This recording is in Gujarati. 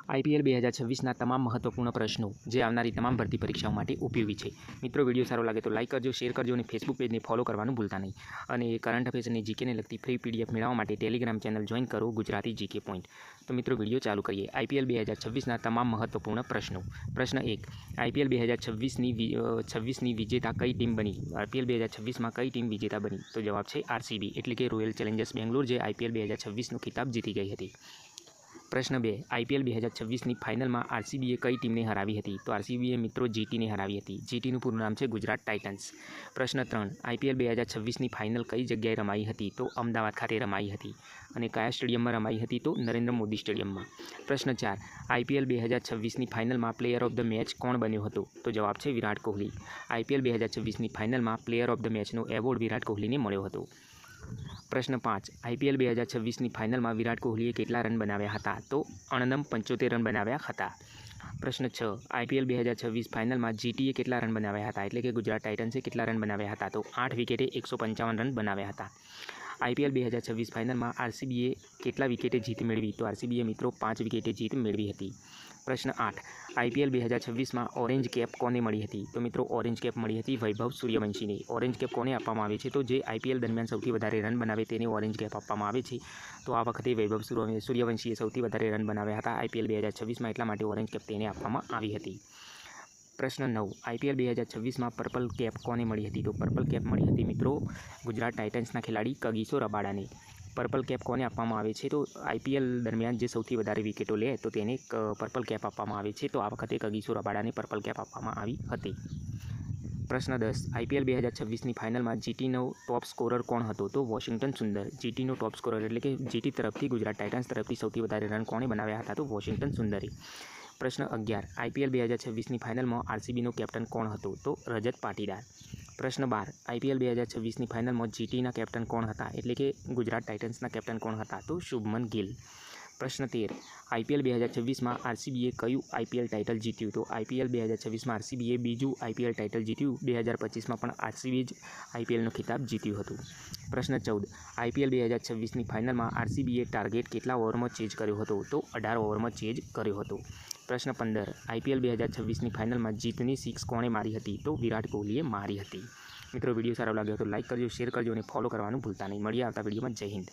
IPL 2026ના તમામ મહત્વપૂર્ણ પ્રશ્નો જે આવનારી તમામ ભરતી પરીક્ષાઓ માટે ઉપયોગી છે. મિત્રો, વિડીયો સારો લાગે તો લાઇક કરજો, શેર કરજો અને ફેસબુક પેજને ફોલો કરવાનું ભૂલતા નહીં. અને કરંટ અફેર્સ અને જીકેને લગતી ફ્રી PDF મેળવવા માટે ટેલિગ્રામ ચેનલ જોઈન કરો, ગુજરાતી જીકે પોઈન્ટ. તો મિત્રો, વિડીયો ચાલુ કરીએ. IPL 2026ના તમામ મહત્વપૂર્ણ પ્રશ્નો. પ્રશ્ન 1. IPL 2026ની વિજેતા કઈ ટીમ બની? IPL 2026માં કઈ ટીમ વિજેતા બની? તો જવાબ છે RCB એટલે કે રોયલ ચેલેન્જર્સ બેંગ્લોર, જે IPL 2026નો ખિતાબ જીતી ગઈ હતી. પ્રશ્ન 2. IPL 2026ની ફાઇનલમાં RCBએ કઈ ટીમને હરાવી હતી? તો RCBએ મિત્રો GTને હરાવી હતી. GTનું પૂરું નામ છે ગુજરાત ટાઇટન્સ. પ્રશ્ન 3. IPL 2026ની ફાઇનલ કઈ જગ્યાએ રમાઈ હતી? તો અમદાવાદ ખાતે રમાઈ હતી. અને કયા સ્ટેડિયમમાં રમાઈ હતી? તો નરેન્દ્ર મોદી સ્ટેડિયમમાં. પ્રશ્ન 4. IPL 2026ની ફાઇનલમાં પ્લેયર ઓફ ધ મેચ કોણ બન્યો હતો? તો જવાબ છે વિરાટ કોહલી. IPL 2026ની ફાઇનલમાં પ્લેયર ઓફ ધ મેચનો એવોર્ડ વિરાટ કોહલીને મળ્યો હતો. પ્રશ્ન 5. IPL 2026ની ફાઇનલમાં વિરાટ કોહલીએ કેટલા રન બનાવ્યા હતા? તો અણનમ 75 રન બનાવ્યા હતા. પ્રશ્ન 6. IPL 2026 ફાઇનલમાં GTએ કેટલા રન બનાવ્યા હતા? એટલે કે ગુજરાત ટાઇટન્સે કેટલા રન બનાવ્યા હતા? તો 8 વિકેટે 155 રન બનાવ્યા હતા. IPL 2026 ફાઇનલમાં RCBએ કેટલા વિકેટે જીત મેળવી? તો RCBએ મિત્રો 5 વિકેટે જીત મેળવી હતી. પ્રશ્ન 8. IPL 2026માં ઓરેન્જ કેપ કોને મળી હતી? તો મિત્રો, ઓરેન્જ કેપ મળી હતી વૈભવ સૂર્યવંશીને. ઓરેન્જ કેપ કોને આપવામાં આવે છે? તો જે IPL દરમિયાન સૌથી વધારે રન બનાવે તેને ઓરેન્જ કેપ આપવામાં આવે છે. તો આ વખતે વૈભવ સૂર્યવંશીએ સૌથી વધારે રન બનાવ્યા હતા IPL 2026માં, એટલા માટે ઓરેન્જ કેપ તેને આપવામાં આવી હતી. પ્રશ્ન 9. IPL 2026માં પર્પલ કેપ કોને મળી હતી? તો પર્પલ કેપ મળી હતી મિત્રો ગુજરાત ટાઇટન્સના ખેલાડી કગિસો રબાડાને. પર્પલ કેપ કોને આપવામાં આવે છે? તો IPL દરમિયાન જે સૌથી વધારે વિકેટો લે તો તેને પર્પલ કેપ આપવામાં આવે છે. તો આ વખતે કગિસો રબાડાને પર્પલ કેપ આપવામાં આવી હતી. પ્રશ્ન 10. IPL 2026ની ફાઇનલમાં GTનો ટોપ સ્કોરર કોણ હતો? તો વોશિંગ્ટન સુંદર. GTનો ટોપ સ્કોરર એટલે કે GT તરફથી ગુજરાત ટાઇટન્સ તરફથી સૌથી વધારે રન કોણે બનાવ્યા હતા? તો વોશિંગ્ટન સુંદરે. પ્રશ્ન 11. IPL 2026ની ફાઇનલમાં RCBનો કેપ્ટન કોણ હતો? તો રજત પાટીદાર. પ્રશ્ન 12. IPL 2026ની ફાઇનલમાં GTના કેપ્ટન કોણ હતા? એટલે કે ગુજરાત ટાઇટન્સના કેપ્ટન કોણ હતા? તો શુભમન ગિલ. પ્રશ્ન 13. IPL 2026માં RCBએ કયું IPL ટાઇટલ જીત્યું? તો IPL 2026માં RCBએ બીજું IPL ટાઇટલ જીત્યું. 2025માં પણ RCBએ જ IPLનો ખિતાબ જીત્યું હતું. પ્રશ્ન 14. IPL 2026ની ફાઇનલમાં RCBએ ટાર્ગેટ કેટલા ઓવરમાં ચેઝ કર્યો હતો? તો 18 ઓવરમાં ચેઝ કર્યો હતો. પ્રશ્ન 15. IPL 2026ની ફાઇનલમાં જીતની સિક્સ કોણે મારી હતી? તો વિરાટ કોહલીએ મારી હતી. મિત્રો, વિડીયો સારો લાગ્યો તો લાઇક કરજો, શેર કરજો અને ફોલો કરવાનું ભૂલતા નહીં. મળીએ આવતા વિડીયોમાં. જય હિન્દ.